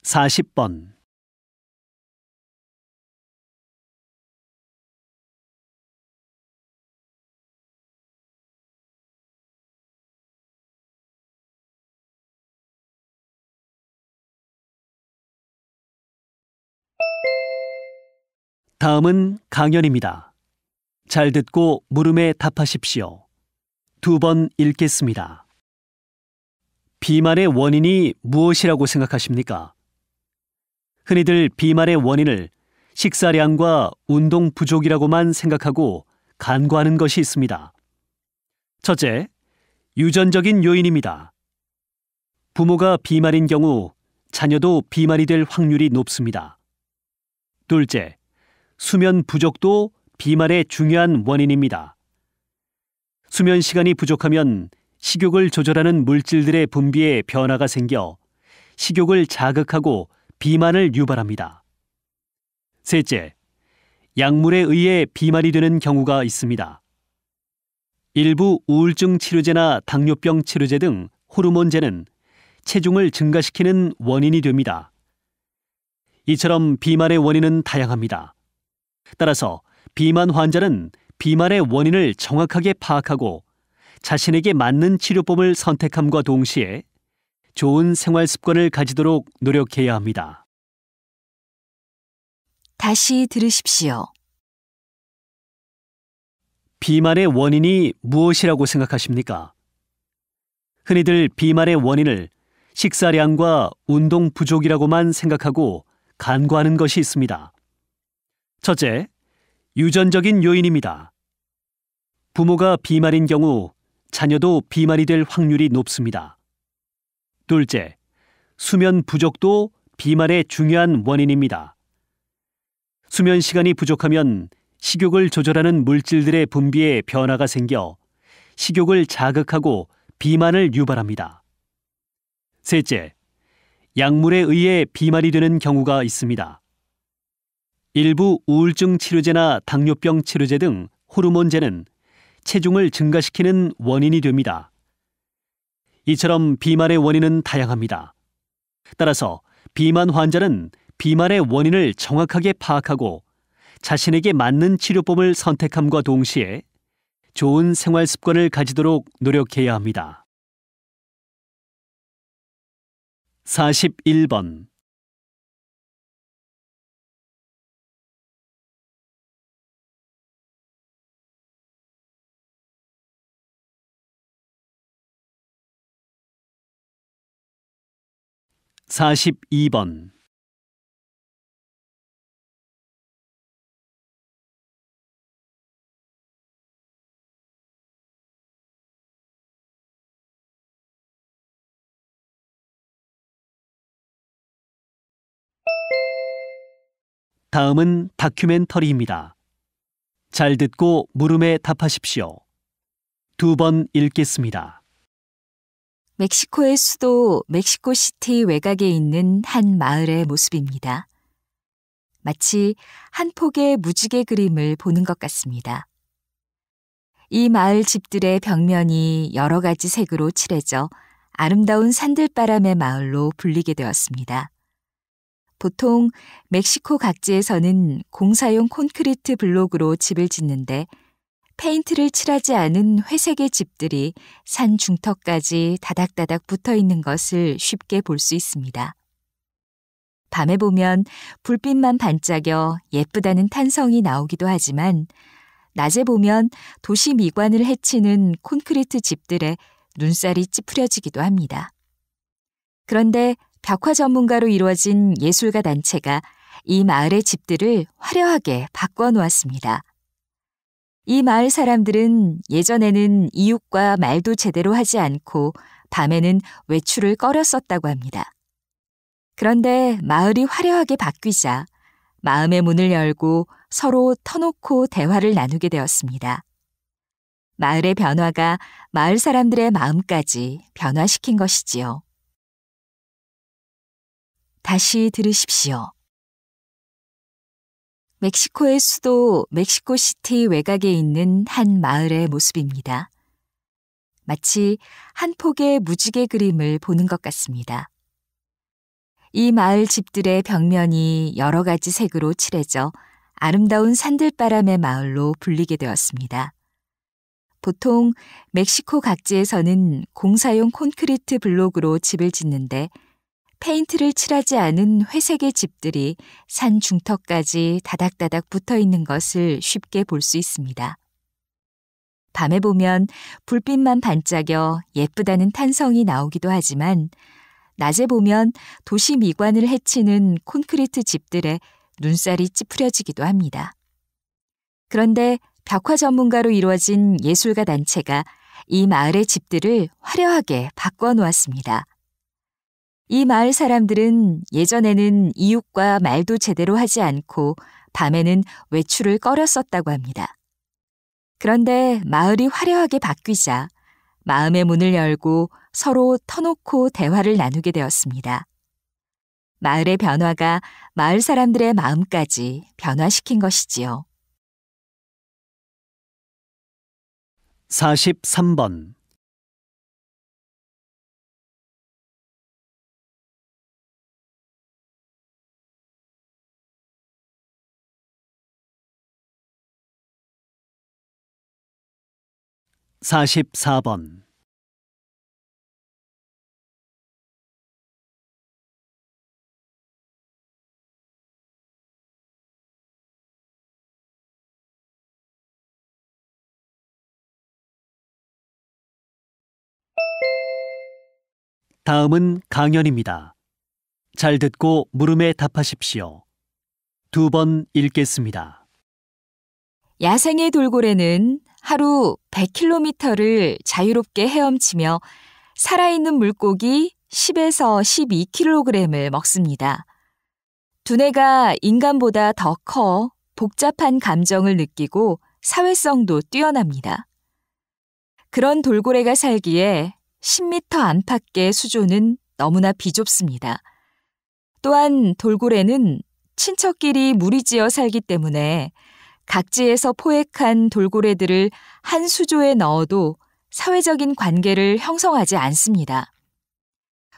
사십 번. 다음은 강연입니다. 잘 듣고 물음에 답하십시오. 2번 읽겠습니다. 비만의 원인이 무엇이라고 생각하십니까? 흔히들 비만의 원인을 식사량과 운동 부족이라고만 생각하고 간과하는 것이 있습니다. 첫째, 유전적인 요인입니다. 부모가 비만인 경우 자녀도 비만이 될 확률이 높습니다. 둘째, 수면 부족도 비만의 중요한 원인입니다. 수면 시간이 부족하면 식욕을 조절하는 물질들의 분비에 변화가 생겨 식욕을 자극하고 비만을 유발합니다. 셋째, 약물에 의해 비만이 되는 경우가 있습니다. 일부 우울증 치료제나 당뇨병 치료제 등 호르몬제는 체중을 증가시키는 원인이 됩니다. 이처럼 비만의 원인은 다양합니다. 따라서 비만 환자는 비만의 원인을 정확하게 파악하고 자신에게 맞는 치료법을 선택함과 동시에 좋은 생활 습관을 가지도록 노력해야 합니다. 다시 들으십시오. 비만의 원인이 무엇이라고 생각하십니까? 흔히들 비만의 원인을 식사량과 운동 부족이라고만 생각하고 간과하는 것이 있습니다. 첫째, 유전적인 요인입니다. 부모가 비만인 경우 자녀도 비만이 될 확률이 높습니다. 둘째, 수면 부족도 비만의 중요한 원인입니다. 수면 시간이 부족하면 식욕을 조절하는 물질들의 분비에 변화가 생겨 식욕을 자극하고 비만을 유발합니다. 셋째, 약물에 의해 비만이 되는 경우가 있습니다. 일부 우울증 치료제나 당뇨병 치료제 등 호르몬제는 체중을 증가시키는 원인이 됩니다. 이처럼 비만의 원인은 다양합니다. 따라서 비만 환자는 비만의 원인을 정확하게 파악하고 자신에게 맞는 치료법을 선택함과 동시에 좋은 생활 습관을 가지도록 노력해야 합니다. 41번. 사십이 번. 다음은 다큐멘터리입니다. 잘 듣고 물음에 답하십시오. 2번 읽겠습니다. 멕시코의 수도 멕시코시티 외곽에 있는 한 마을의 모습입니다. 마치 한 폭의 무지개 그림을 보는 것 같습니다. 이 마을 집들의 벽면이 여러 가지 색으로 칠해져 아름다운 산들바람의 마을로 불리게 되었습니다. 보통 멕시코 각지에서는 공사용 콘크리트 블록으로 집을 짓는데 페인트를 칠하지 않은 회색의 집들이 산 중턱까지 다닥다닥 붙어 있는 것을 쉽게 볼 수 있습니다. 밤에 보면 불빛만 반짝여 예쁘다는 탄성이 나오기도 하지만 낮에 보면 도시 미관을 해치는 콘크리트 집들에 눈살이 찌푸려지기도 합니다. 그런데 벽화 전문가로 이루어진 예술가 단체가 이 마을의 집들을 화려하게 바꿔놓았습니다. 이 마을 사람들은 예전에는 이웃과 말도 제대로 하지 않고 밤에는 외출을 꺼렸었다고 합니다. 그런데 마을이 화려하게 바뀌자 마음의 문을 열고 서로 터놓고 대화를 나누게 되었습니다. 마을의 변화가 마을 사람들의 마음까지 변화시킨 것이지요. 다시 들으십시오. 멕시코의 수도 멕시코시티 외곽에 있는 한 마을의 모습입니다. 마치 한 폭의 무지개 그림을 보는 것 같습니다. 이 마을 집들의 벽면이 여러 가지 색으로 칠해져 아름다운 산들바람의 마을로 불리게 되었습니다. 보통 멕시코 각지에서는 공사용 콘크리트 블록으로 집을 짓는데 페인트를 칠하지 않은 회색의 집들이 산 중턱까지 다닥다닥 붙어 있는 것을 쉽게 볼 수 있습니다. 밤에 보면 불빛만 반짝여 예쁘다는 탄성이 나오기도 하지만 낮에 보면 도시 미관을 해치는 콘크리트 집들에 눈살이 찌푸려지기도 합니다. 그런데 벽화 전문가로 이루어진 예술가 단체가 이 마을의 집들을 화려하게 바꿔 놓았습니다. 이 마을 사람들은 예전에는 이웃과 말도 제대로 하지 않고 밤에는 외출을 꺼렸었다고 합니다. 그런데 마을이 화려하게 바뀌자 마음의 문을 열고 서로 터놓고 대화를 나누게 되었습니다. 마을의 변화가 마을 사람들의 마음까지 변화시킨 것이지요. 43번. 사십사 번. '다음은 강연입니다. 잘 듣고 물음에 답하십시오. 2번 읽겠습니다. 야생의 돌고래는 하루 100km를 자유롭게 헤엄치며 살아있는 물고기 10에서 12kg을 먹습니다. 두뇌가 인간보다 더 커 복잡한 감정을 느끼고 사회성도 뛰어납니다. 그런 돌고래가 살기에 10m 안팎의 수조는 너무나 비좁습니다. 또한 돌고래는 친척끼리 무리지어 살기 때문에 각지에서 포획한 돌고래들을 한 수조에 넣어도 사회적인 관계를 형성하지 않습니다.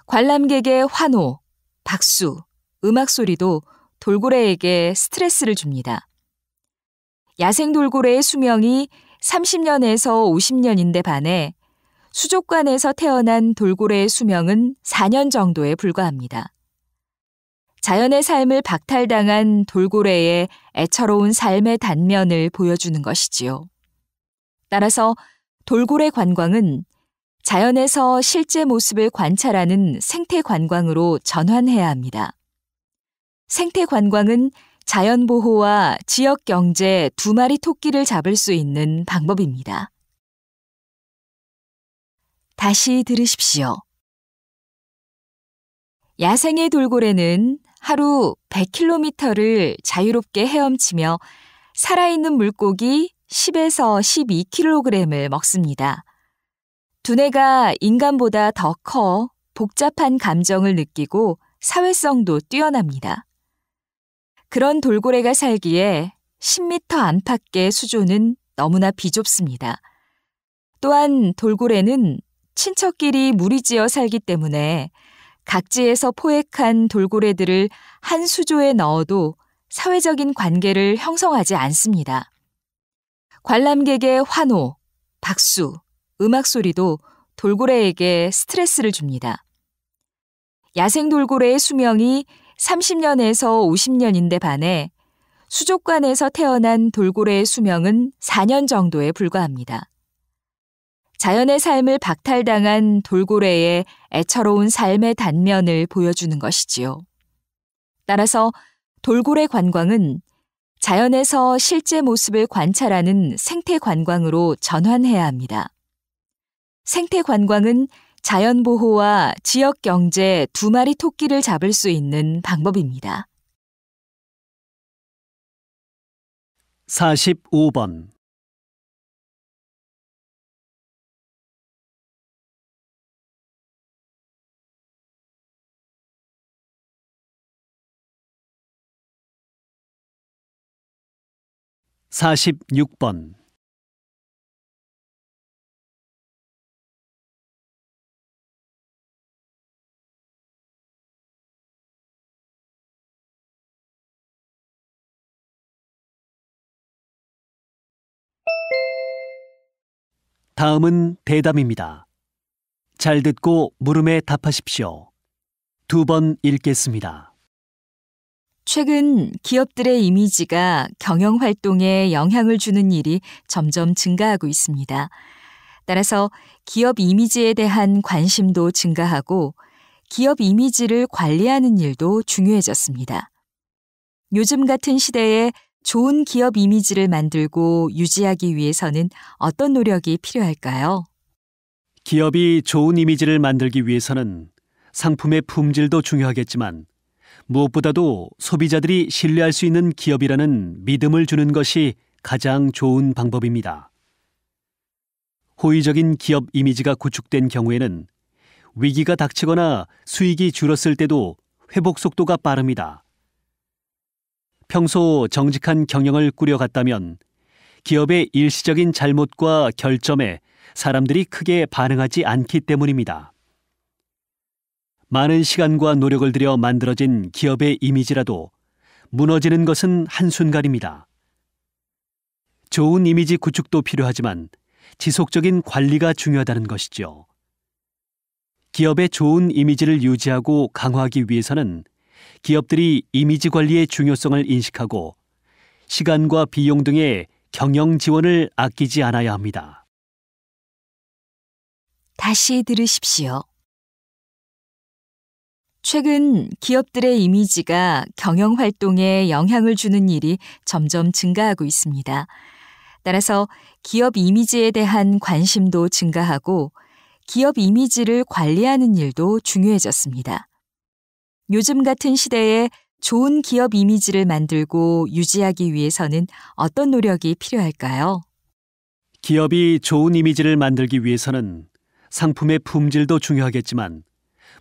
관람객의 환호, 박수, 음악 소리도 돌고래에게 스트레스를 줍니다. 야생 돌고래의 수명이 30년에서 50년인데 반해 수족관에서 태어난 돌고래의 수명은 4년 정도에 불과합니다. 자연의 삶을 박탈당한 돌고래의 애처로운 삶의 단면을 보여주는 것이지요. 따라서 돌고래 관광은 자연에서 실제 모습을 관찰하는 생태 관광으로 전환해야 합니다. 생태 관광은 자연 보호와 지역 경제 두 마리 토끼를 잡을 수 있는 방법입니다. 다시 들으십시오. 야생의 돌고래는 하루 100km를 자유롭게 헤엄치며 살아있는 물고기 10에서 12kg을 먹습니다. 두뇌가 인간보다 더 커 복잡한 감정을 느끼고 사회성도 뛰어납니다. 그런 돌고래가 살기에 10m 안팎의 수조는 너무나 비좁습니다. 또한 돌고래는 친척끼리 무리지어 살기 때문에 각지에서 포획한 돌고래들을 한 수조에 넣어도 사회적인 관계를 형성하지 않습니다. 관람객의 환호, 박수, 음악 소리도 돌고래에게 스트레스를 줍니다. 야생 돌고래의 수명이 30년에서 50년인데 반해 수족관에서 태어난 돌고래의 수명은 4년 정도에 불과합니다. 자연의 삶을 박탈당한 돌고래의 애처로운 삶의 단면을 보여주는 것이지요. 따라서 돌고래 관광은 자연에서 실제 모습을 관찰하는 생태 관광으로 전환해야 합니다. 생태 관광은 자연 보호와 지역 경제 두 마리 토끼를 잡을 수 있는 방법입니다. 45번. 46번. 다음은 대담입니다. 잘 듣고 물음에 답하십시오. 2번 읽겠습니다. 최근 기업들의 이미지가 경영 활동에 영향을 주는 일이 점점 증가하고 있습니다. 따라서 기업 이미지에 대한 관심도 증가하고 기업 이미지를 관리하는 일도 중요해졌습니다. 요즘 같은 시대에 좋은 기업 이미지를 만들고 유지하기 위해서는 어떤 노력이 필요할까요? 기업이 좋은 이미지를 만들기 위해서는 상품의 품질도 중요하겠지만 무엇보다도 소비자들이 신뢰할 수 있는 기업이라는 믿음을 주는 것이 가장 좋은 방법입니다. 호의적인 기업 이미지가 구축된 경우에는 위기가 닥치거나 수익이 줄었을 때도 회복 속도가 빠릅니다. 평소 정직한 경영을 꾸려갔다면 기업의 일시적인 잘못과 결점에 사람들이 크게 반응하지 않기 때문입니다. 많은 시간과 노력을 들여 만들어진 기업의 이미지라도 무너지는 것은 한순간입니다. 좋은 이미지 구축도 필요하지만 지속적인 관리가 중요하다는 것이죠. 기업의 좋은 이미지를 유지하고 강화하기 위해서는 기업들이 이미지 관리의 중요성을 인식하고 시간과 비용 등의 경영 지원을 아끼지 않아야 합니다. 다시 들으십시오. 최근 기업들의 이미지가 경영 활동에 영향을 주는 일이 점점 증가하고 있습니다. 따라서 기업 이미지에 대한 관심도 증가하고 기업 이미지를 관리하는 일도 중요해졌습니다. 요즘 같은 시대에 좋은 기업 이미지를 만들고 유지하기 위해서는 어떤 노력이 필요할까요? 기업이 좋은 이미지를 만들기 위해서는 상품의 품질도 중요하겠지만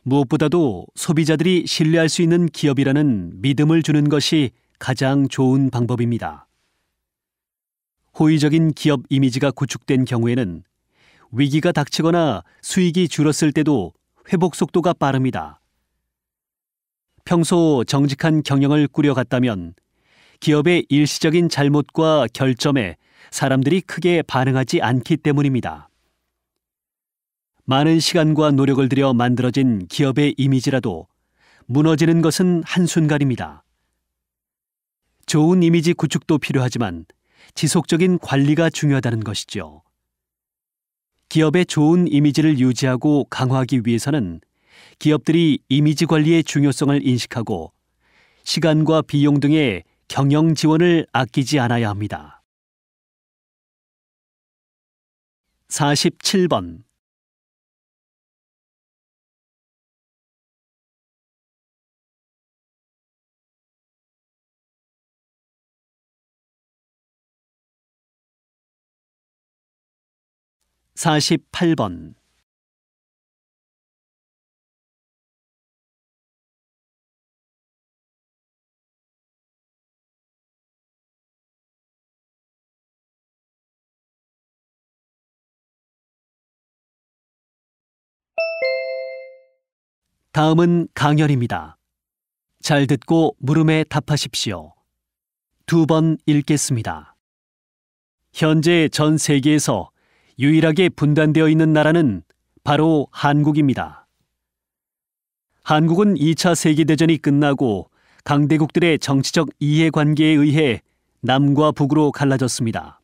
무엇보다도 소비자들이 신뢰할 수 있는 기업이라는 믿음을 주는 것이 가장 좋은 방법입니다. 호의적인 기업 이미지가 구축된 경우에는 위기가 닥치거나 수익이 줄었을 때도 회복 속도가 빠릅니다. 평소 정직한 경영을 꾸려갔다면 기업의 일시적인 잘못과 결점에 사람들이 크게 반응하지 않기 때문입니다. 많은 시간과 노력을 들여 만들어진 기업의 이미지라도 무너지는 것은 한순간입니다. 좋은 이미지 구축도 필요하지만 지속적인 관리가 중요하다는 것이죠. 기업의 좋은 이미지를 유지하고 강화하기 위해서는 기업들이 이미지 관리의 중요성을 인식하고 시간과 비용 등의 경영 지원을 아끼지 않아야 합니다. 47번. (48번) 다음은 강연입니다. 잘 듣고 물음에 답하십시오. 2번 읽겠습니다. 현재 전 세계에서 유일하게 분단되어 있는 나라는 바로 한국입니다. 한국은 2차 세계대전이 끝나고 강대국들의 정치적 이해관계에 의해 남과 북으로 갈라졌습니다.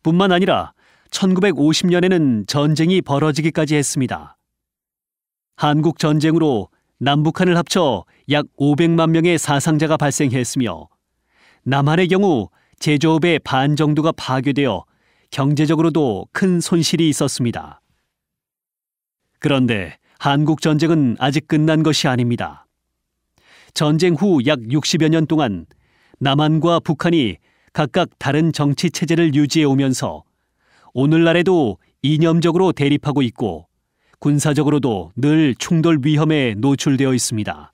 뿐만 아니라 1950년에는 전쟁이 벌어지기까지 했습니다. 한국 전쟁으로 남북한을 합쳐 약 500만 명의 사상자가 발생했으며 남한의 경우 제조업의 반 정도가 파괴되어 경제적으로도 큰 손실이 있었습니다. 그런데 한국 전쟁은 아직 끝난 것이 아닙니다. 전쟁 후 약 60여 년 동안 남한과 북한이 각각 다른 정치 체제를 유지해 오면서 오늘날에도 이념적으로 대립하고 있고 군사적으로도 늘 충돌 위험에 노출되어 있습니다.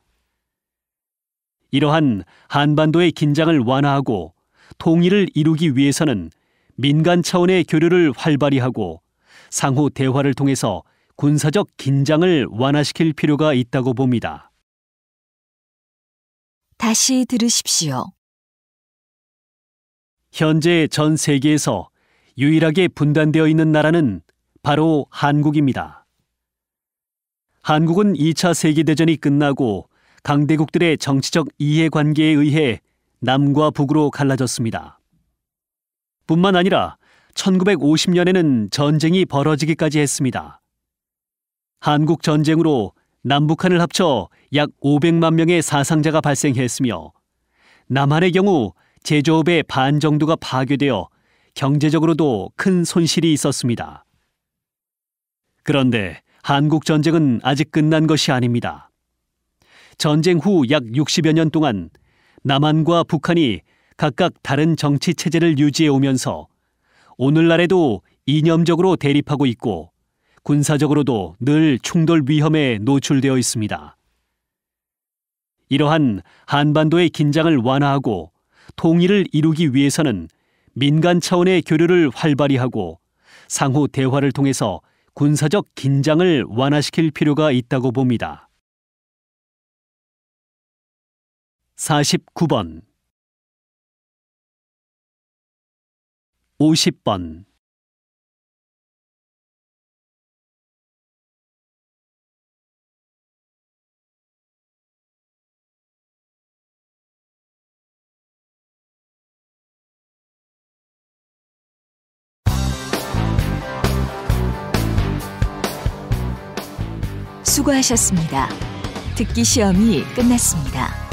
이러한 한반도의 긴장을 완화하고 통일을 이루기 위해서는 민간 차원의 교류를 활발히 하고 상호 대화를 통해서 군사적 긴장을 완화시킬 필요가 있다고 봅니다. 다시 들으십시오. 현재 전 세계에서 유일하게 분단되어 있는 나라는 바로 한국입니다. 한국은 2차 세계대전이 끝나고 강대국들의 정치적 이해관계에 의해 남과 북으로 갈라졌습니다. 뿐만 아니라 1950년에는 전쟁이 벌어지기까지 했습니다. 한국 전쟁으로 남북한을 합쳐 약 500만 명의 사상자가 발생했으며 남한의 경우 제조업의 반 정도가 파괴되어 경제적으로도 큰 손실이 있었습니다. 그런데 한국 전쟁은 아직 끝난 것이 아닙니다. 전쟁 후 약 60여 년 동안 남한과 북한이 각각 다른 정치 체제를 유지해 오면서 오늘날에도 이념적으로 대립하고 있고 군사적으로도 늘 충돌 위험에 노출되어 있습니다. 이러한 한반도의 긴장을 완화하고 통일을 이루기 위해서는 민간 차원의 교류를 활발히 하고 상호 대화를 통해서 군사적 긴장을 완화시킬 필요가 있다고 봅니다. 49번 50번 수고하셨습니다. 듣기 시험이 끝났습니다.